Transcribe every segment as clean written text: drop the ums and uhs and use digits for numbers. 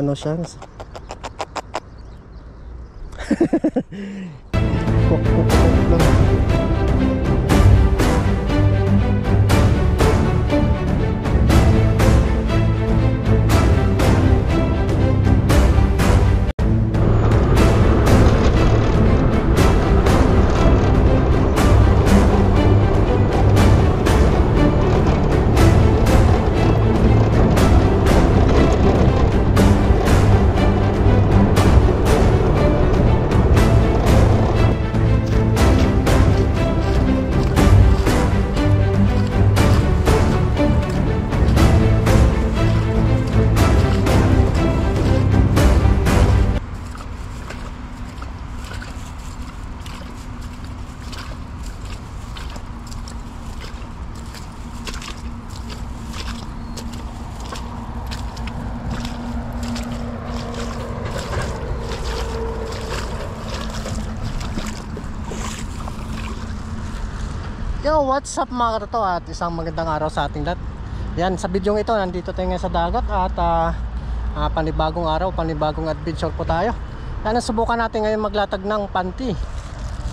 ano siya. Kuk lang. Yo, what's up mga katoto, at isang magandang araw sa ating lahat. Yan, sa video ito, nandito tayo ngayon sa dagat at panibagong araw, panibagong adventure po tayo. Yan, subukan natin ngayon maglatag ng panty.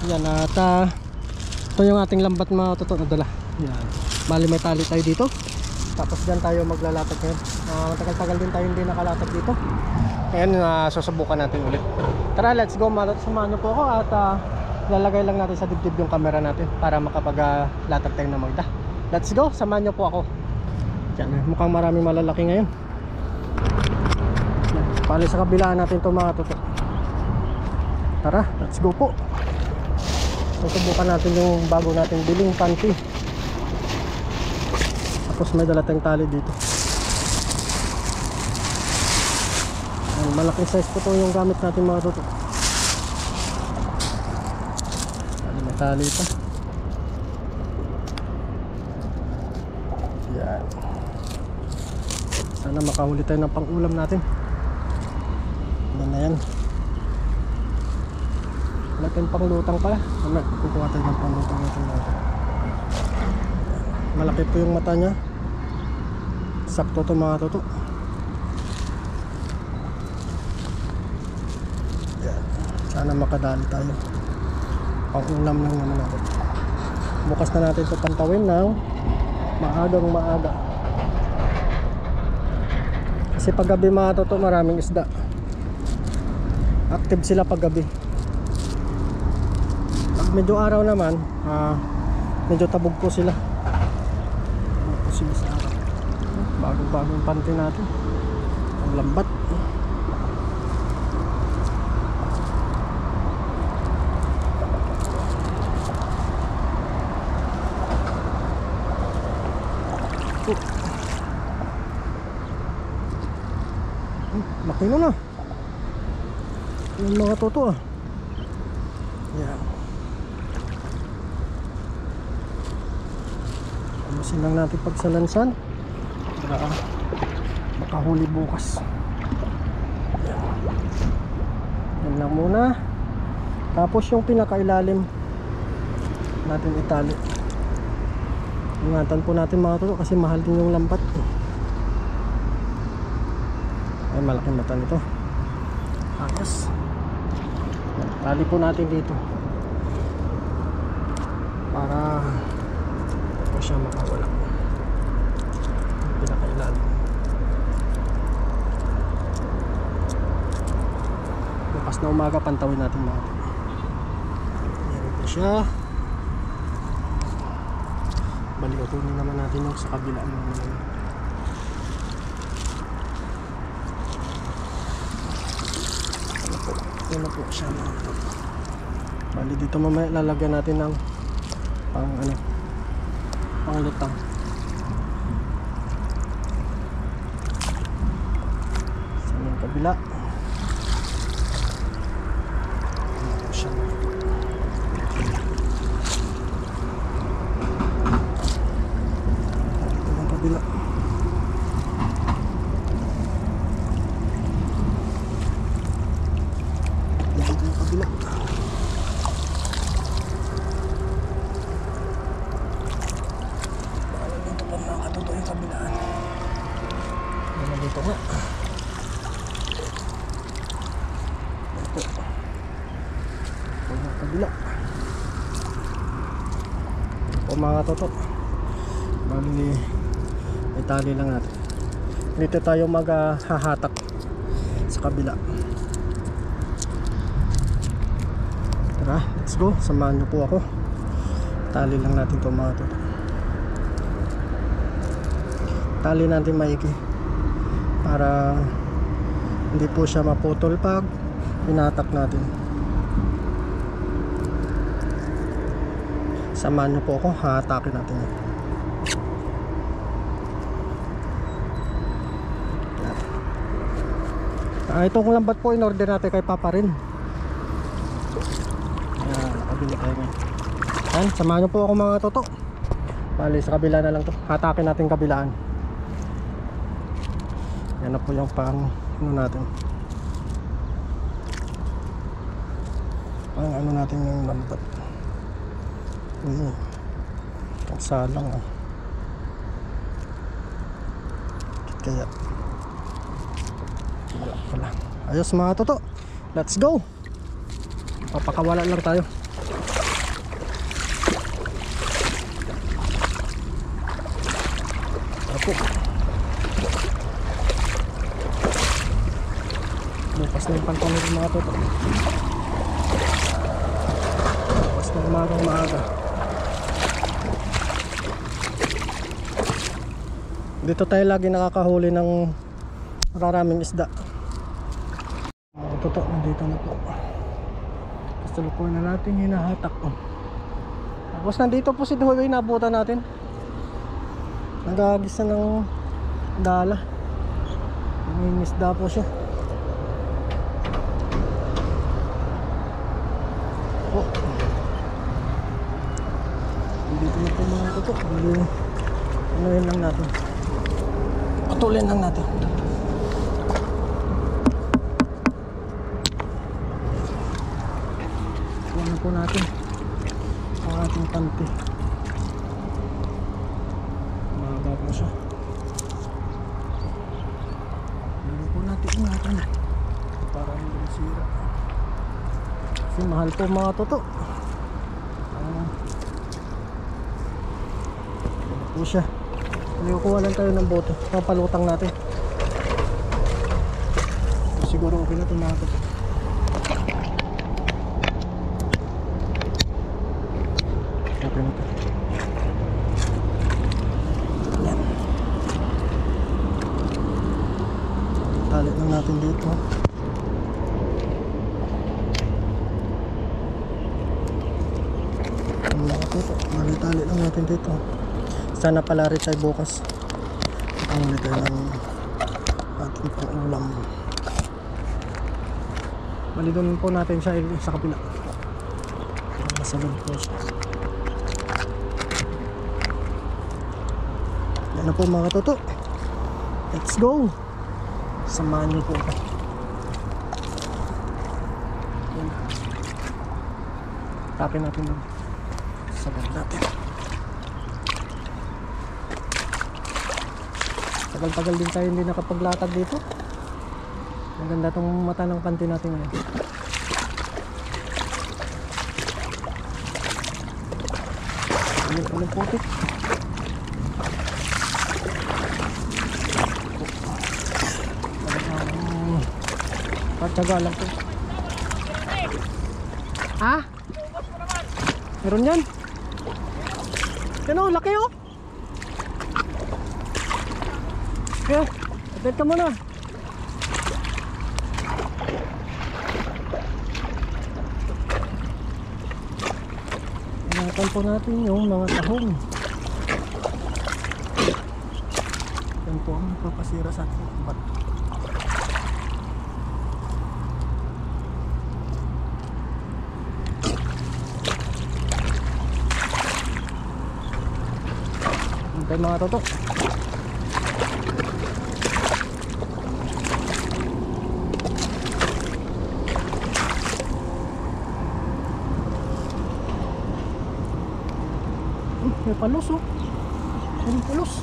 Yan, at ito yung ating lambat mga katoto na dala. Yan, bali may tali tayo dito. Tapos dyan tayo maglalatag ngayon. Matagal-tagal din tayo hindi nakalatag dito. Ngayon, susubukan natin ulit. Tara, let's go mga katoto, samahan niyo po ako at lalagay lang natin sa dibdib yung camera natin para makapag-latag tayo ng magda. Let's go, samahan nyo po ako. Yan, mukhang maraming malalaki ngayon. Pali sa kabilaan natin ito mga toto. Tara, let's go po. Susubukan natin yung bago natin biling panty. Tapos may dala tayong tali dito. Yan, malaking size po ito yung gamit natin mga toto. Tali pa. Yan. Sana makahuli tayo ng pang-ulam natin. Yan na yan. Wala tayong panglutang pala. Kukuha tayo ng panglutang natin. Malaki po yung mata nya. Sakto to mga toto. Yan. Sana makadali tayo. Pang-ulam lang naman natin. Bukas na natin ito pantawin ng maagang maaga. Kasi paggabi mga toto maraming isda. Active sila paggabi. Pag medyo araw naman medyo tabog po sila. Bagong panty natin. Ang lambat. Laki na yung mga toto yan. Amusin lang natin pagsalansan para makahuli bukas. Yan lang muna. Tapos yung pinakailalim natin itali. Ingatan po natin mga toto kasi mahal din yung lambat. Ay, malaking mata nito. Ayos. Tali po natin dito para po siya makawala. Pinakailalim. Bukas na umaga pantawin natin mga. Yan po siya. Balikutunin naman natin yung sa kabila naman. Ito na po siya. Bali dito mamaya lalagyan natin ng pang lutang. Sa yung kabila. Ito na po siya. Ito yung kabila. Dito nga. po. Ang kabila. O mga toto. Bali, itali lang natin. Dito tayo maghahatak sa kabila. Tara, let's go. Samahan niyo po ako. Tali lang natin ito mga toto. Tali natin maigi para hindi po siya maputol pag pinatak natin. Samahan niyo po ako, hahatakin natin yun. Itong lambat po in order natin kay Papa rin. Ayan, nakabili tayo ngayon. Ayan, samahan niyo po ako mga toto. Bali sa kabila na lang to. Hatakin natin kabilaan. Yan na po yung pang ano natin. Pang ano natin yung lambat. Ang salang ah. Kaya wala pala. Ayos mga toto. Let's go. Papakawala lang tayo. Apo. Bukas na yung pantong ng mga toto. Bukas na umagang maaga. Dito tayo lagi nakakahuli ng maraming isda. Mga toto, nandito na po. Kasalukuyan na natin hinahatak. Tapos nandito po si Doy, nabutan natin. Nagagis na ng dala. May isda po siya. Oh. Dito na po mga toto. Ano yun lang natin. Patuloy lang natin. Iwan po natin ang ating panty. Mahaba po siya. Iwan po natin para hindi masira. Kasi mahal po mga toto. Iwan po siya. Kuha lang tayo ng bote. Papalutang natin. Siguro okay na ito mga toto. Okay na ito. Yan. Tali lang natin dito. Mga toto. Tali lang natin dito. Sana pala rin tayo bukas. Ang ulit tayo ng ating pang-ulam. Malidon po natin siya sa kapila. Masagad po siya. Yan na po mga toto. Let's go. Samahan niyo po ako. Yan. Tapin natin lang. Sagad natin. Tagal-tagal din tayo hindi nakapaglatag dito. Maganda tong mata ng panty natin ngayon. Anong putik? Patsaga lang po. Ha? Meron yan? Yan o, laki o. Okay, update ka muna. Ingatan po natin yung mga tahong. Yan po ang papasira sa ating ubat. Hintay mga toto. May palos oh. May palos.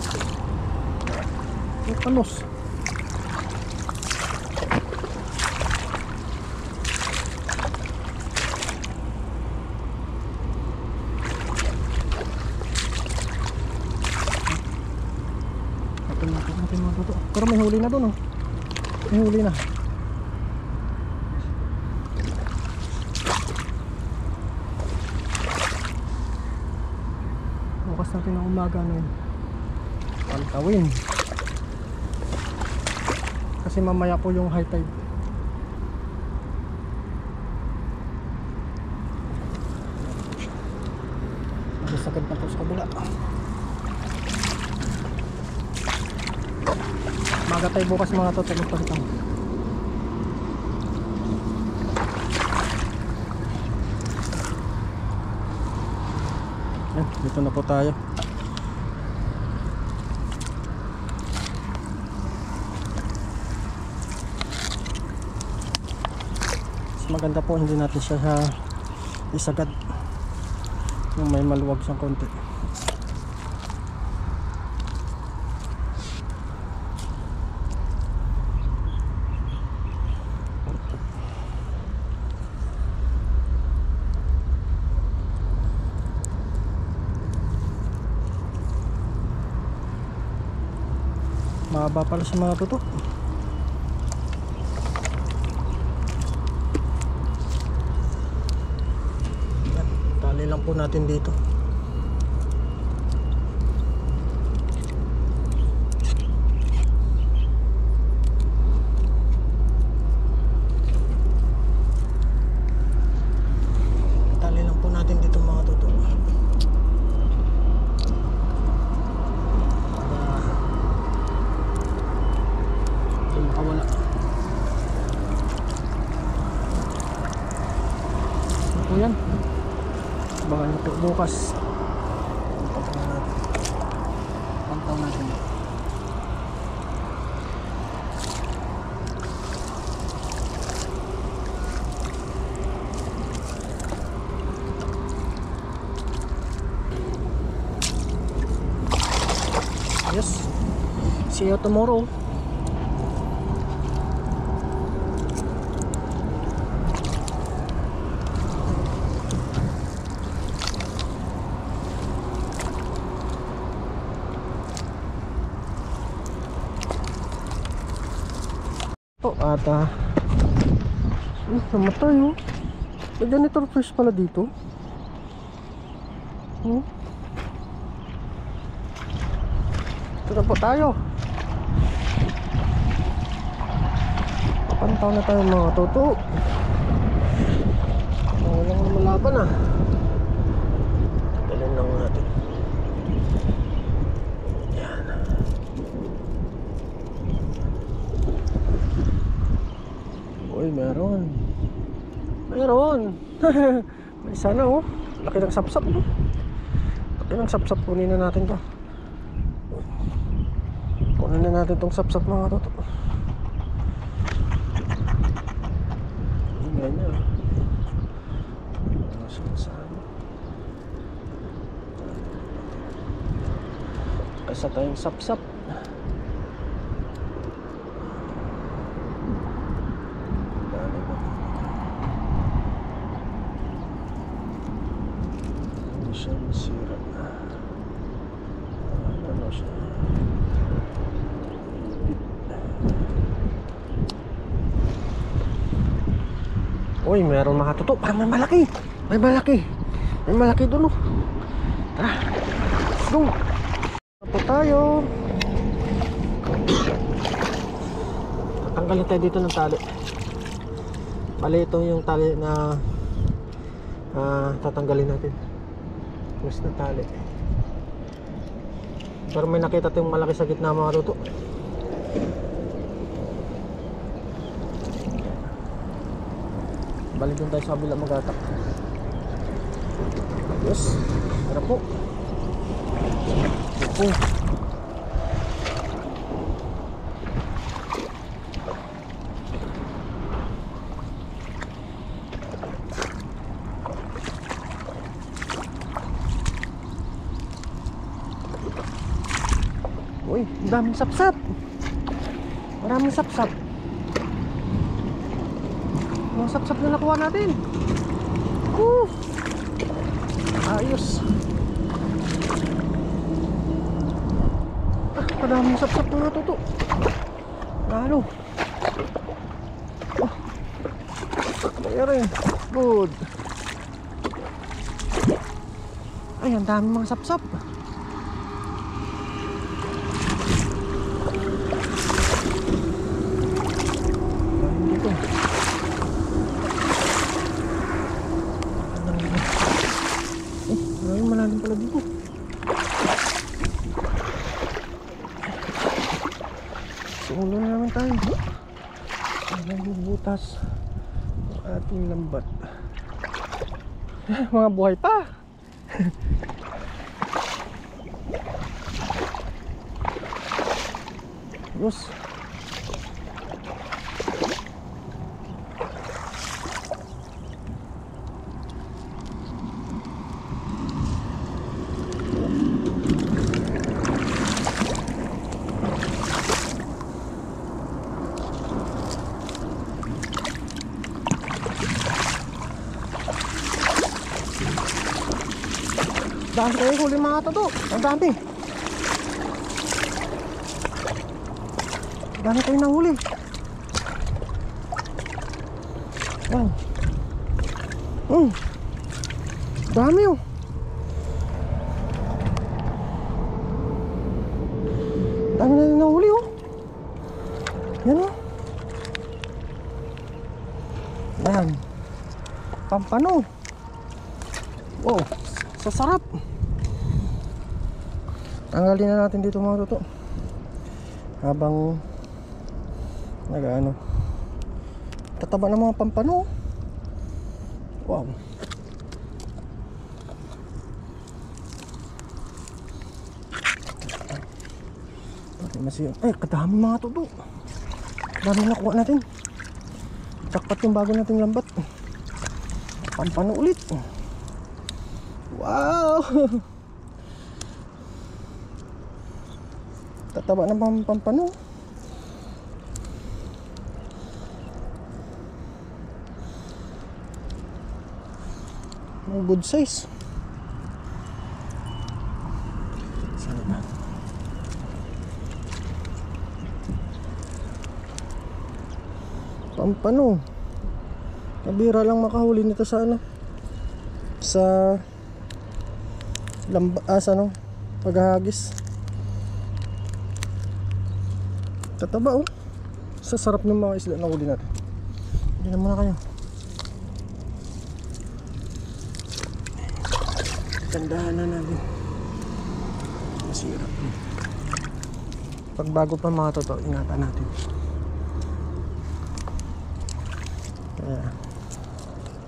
May palos. Pero may huli na doon, oh. May huli na. Bukas natin ang umaga na yun. Pantawin. Kasi mamaya po yung high tide. Sakit na po sa kabila. Maga tayo bukas mga tutulog pa ito. Dito na po tayo. Mas maganda po hindi natin siya isagad. Yung may maluwag siyang konti. Mahaba pala sa mga tutok. Tali lang po natin dito. Tali lang po natin dito mga tutok. Makawala. Ano po yan? Baka nyo po bukas. Pantaw natin. Yes. See you tomorrow. At namatay, oh. May janitor fish pala dito. Ito na po tayo. Papantaw na tayo mga toto. Walang lumalaban, ah. Tagalin lang natin. Yan. Uy, meron. Meron. May sana, oh. Laki ng sapsap, no? Laki ng sapsap. Kunin na natin to. Kunin na natin tong sapsap mga toto. Ingay niya. Kasa tayong sapsap. Hindi siya masira. Ano siya? Uy, meron mga tuto. Parang may malaki. May malaki. May malaki doon, oh. Tara. Let's go. Po tayo. Tanggalin tayo dito ng tali. Bali, ito yung tali na tatanggalin natin. Mas na tali. Pero may nakita tayong malaki sa gitna mga tuto. Balik din tayo sa kabila mag-atak. Yes. Tara po. Ito. Uy, daming sapsap. Maraming sapsap. Mga sapsap na nakuha natin. Ayos. Napakadaming sapsap mga toto. Lalo. Oh. Mayroon. Good. Ay, ang daming mga sapsap. Malalim pala dito. Suulo na naman tayo. Butas ang ating lambat. Mga buhay pa. Yes. Dami kayong huli mga toto. Ang dami. Dami kayong nahuli. Wow. Dami oh. Dami na nahuli oh. Yan oh. Yan. Pampano. Wow. Sasarap. Tanggalin na natin dito mga toto habang nag-ano, tataba ng mga pampano. Wow. Ay, kadami mga toto. Kadami nakuha natin. Jackpot yung bago nating lambat. Pampano ulit. Wow. Tataba ng pampano. Good size. Sana ba? Pampano. Kabira lang makahuli nito sa ano, sa ano, paghahagis. Tataba oh. Sasarap ng mga isda na huli natin. Hindi na muna kayo. Tandahan na natin. Masirap. Pag bago pa mga toto, ingatan natin. Kaya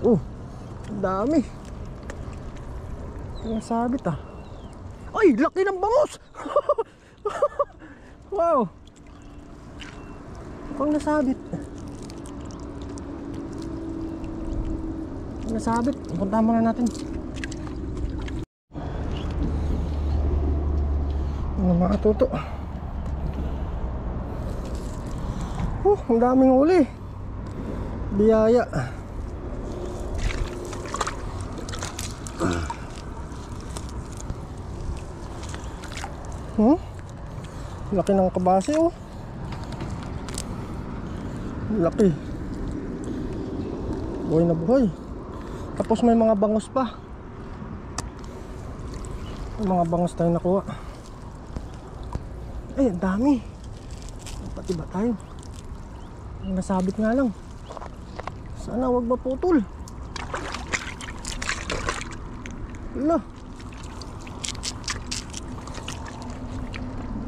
ang dami. Ang sabit ah. Ay, laki ng bangus. Wow. Mukhang nasabit. Nasabit. Punta muna natin. Ano mga toto. Ang daming uli. Biyaya. Laki ng kabase oh. Laki. Buhay na buhay. Tapos may mga bangus pa. May mga bangus tayong nakuha. Ay, ang dami. Pati ba tayo? Nasabit nga lang. Sana wag maputol. Wala.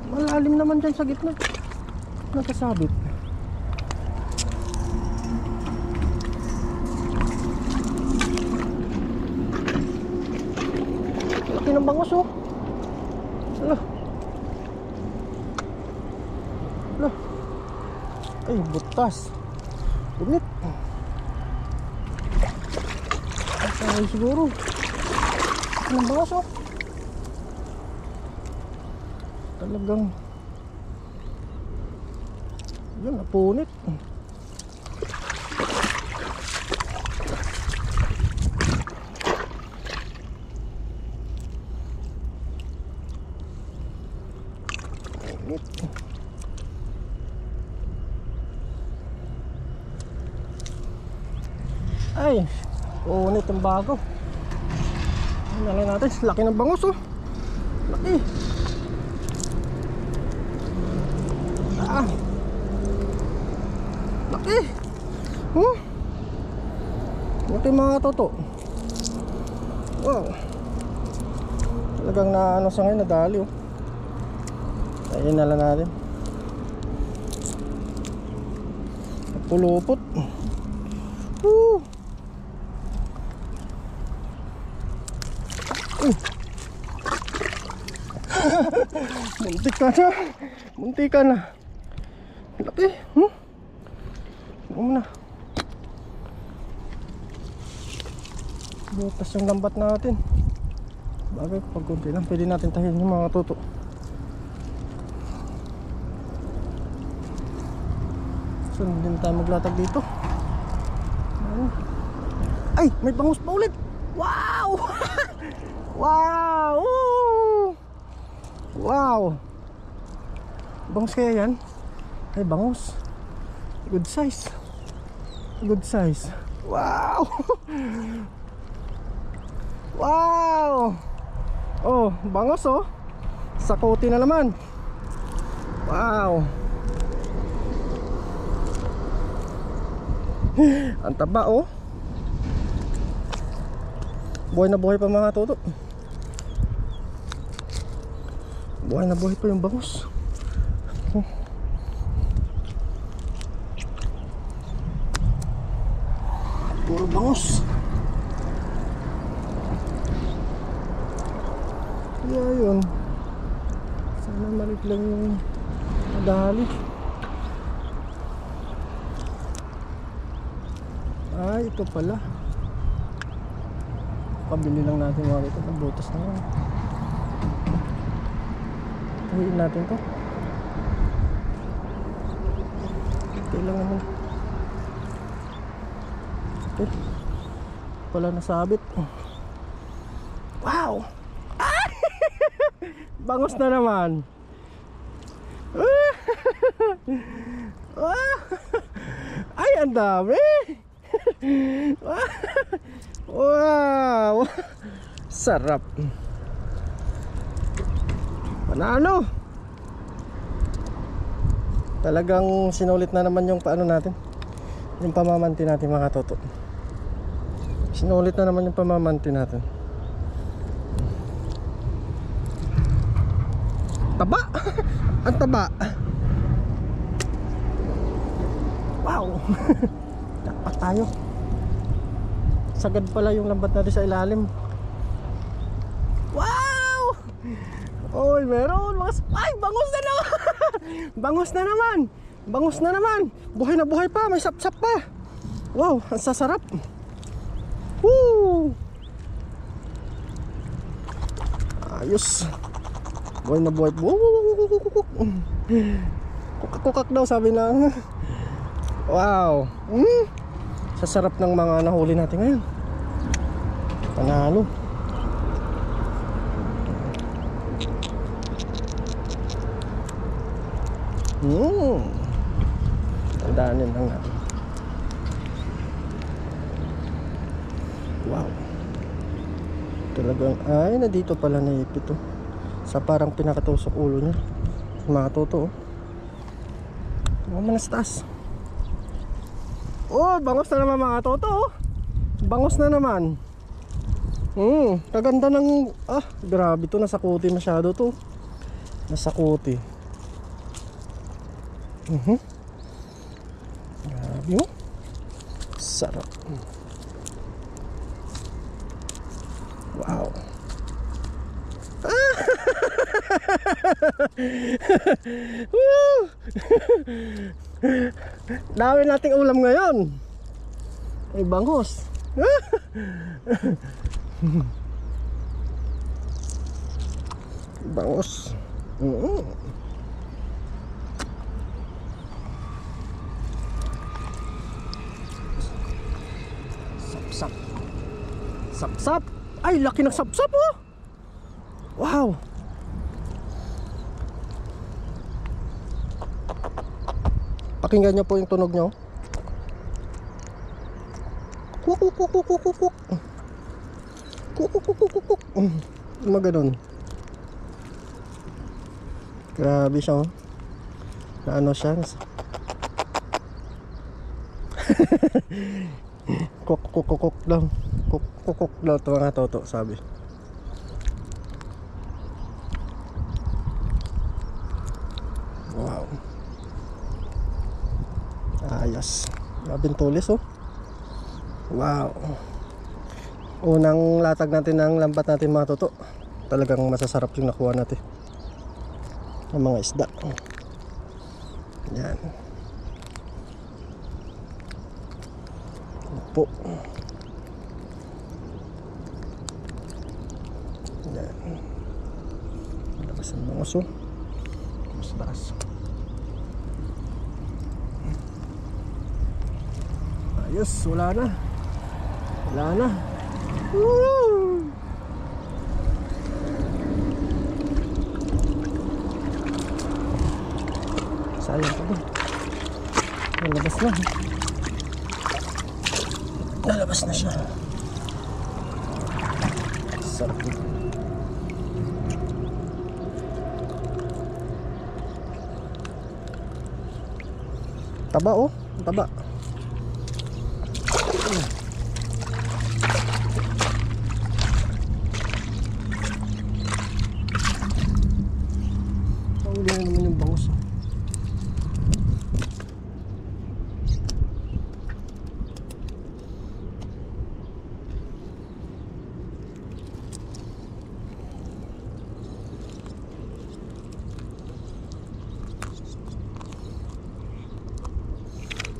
Malalim naman dyan sa gitna. Nakasabit. Laki ng bangus oh. Wala. Wala. Ay, butas. Dumit. Ay, siguro. Anong bangus oh. Talagang yun, napunit. Init. Ay, unit yung bago. Nalay natin, laki ng bangus oh. Laki. Laki. Laki mga toto. Wow. Talagang na ano sa ngayon, nadali oh. Ayun na lang natin. Pulupot. Muntik ka na. Muntik ka na. Laki. Huwag na. Butas yung lambat natin. Bagay pag kunti lang pwede natin tahin yung mga toto. So hindi na tayo maglatag dito. Ay, may bangus pa ulit. Wow. Wow. Wow. Bangus kaya yan? Ay, bangus. Good size. Good size. Wow. Wow. Oh, bangus oh. Sakuti na naman. Wow. Ang taba oh. Buhay na buhay pa mga toto. Buhay na buhay pa yung bangus. Puro bangus. Kaya yun, sana malit lang yung madali. Ay, ito pala. Pabili lang natin mga ito ng butas na yan. Tahiin natin to. Kailangan naman. Okay. Pala nasabit. Wow. Bangus na naman. Ay, ang dami. Wow. Sarap. Panalo. Talagang sinulit na naman yung paano natin, yung pamamanti natin mga toto. Sinulit na naman yung pamamanti natin. Taba. Ang taba. Wow. Dapat tayo. Sagad pala yung lambat natin sa ilalim. Wow. Oy, meron mga... Ay, bangus na naman. Bangus na naman. Bangus na naman. Buhay na buhay pa, may sapsap pa. Wow, ang sasarap. Woo. Ayos. Buhay na buhay. Kukak-kukak daw sabi lang. Wow. Sasarap ng mga nahuli natin ngayon. Panalo. Tandaanin lang natin. Wow. Talagang ay nandito pala naipit oh. Sa parang pinakatusok ulo niya. Mga toto oh. Mga taas. Oh, bangus na naman mga toto oh. Bangus na naman. Kaganda ng grabe to, nasakuti masyado to. Nasakuti. Grabe oh. Sarap. Wow. Dami nating ulam ngayon. Ay bangus. Bangus. Sapsap. Sapsap. Ay, laki ng sapsap oh. Wow. Pakinggan nyo po yung tunog nyo. Kuk kuk kuk kuk kuk kuk kuk. Kuk kuk kuk kuk kuk. Maganon. Grabe siya, oh. Na ano siya. Kuk kuk kuk kuk lang. Kuk kuk kuk lang ito mga toto, sabi. Wow. Ayos. Grabing tulis, oh. Wow. Unang latag natin ng lambat natin mga toto. Talagang masasarap yung nakuha natin ng mga isda. Yan. Opo. Yan. Labas ang mga oso. Mas taas. Ayos, wala na. Wala na. Woo! Sayang pa din. Nalabas na. Nalabas na siya. Sarap ito. Taba, oh. Taba. Huli na naman yung bangus, oh.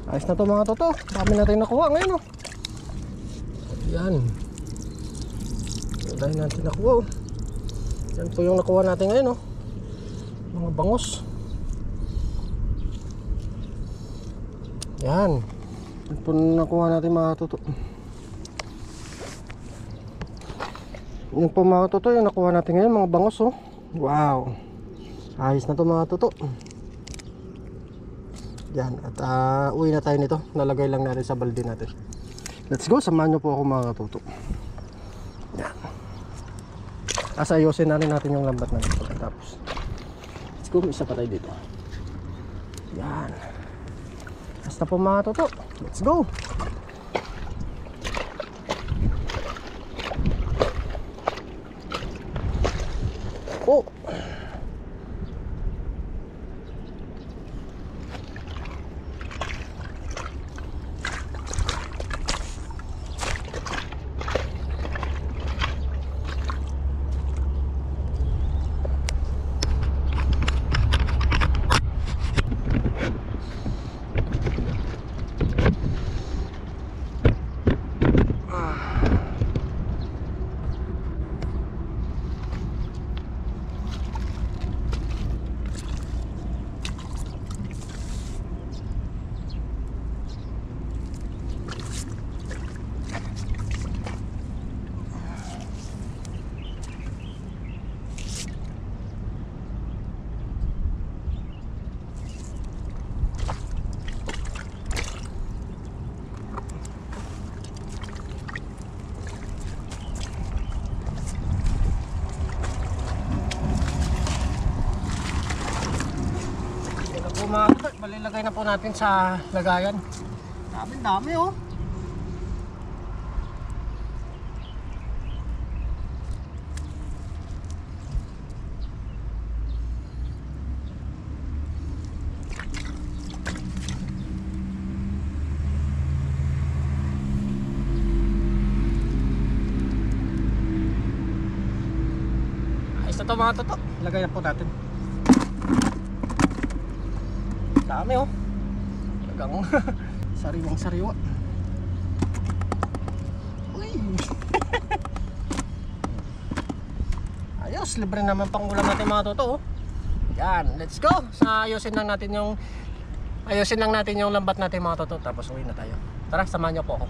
Ayos na to mga toto. Dami natin nakuha ngayon, oh. Yan. Dami natin nakuha, oh. Yan po yung nakuha natin ngayon, oh. Mga bangus. Yan. Yan po nakuha natin mga toto. Yan po mga toto yung nakuha natin ngayon, mga bangus, oh. Wow. Ayos na to mga toto. Yan, at uwi na tayo nito. Nalagay lang natin sa balde natin. Let's go, samahan nyo po ako mga katuto. Yan. Ayusin natin yung lambat natin. Tapos let's go, isa pa tayo dito. Yan. Basta po mga katuto. Let's go. Oh, mga katuto, balilagay na po natin sa lagayan. Dami, oh. Ayos na to mga katuto, lagay na po natin. Dami, oh. Talagang sariwang sariwa. Uy. Ayos, libre naman pang ulam natin mga toto, oh. Yan, let's go. Ayusin lang natin yung lambat natin mga toto. Tapos uwi na tayo. Tara, samahan niyo po ako.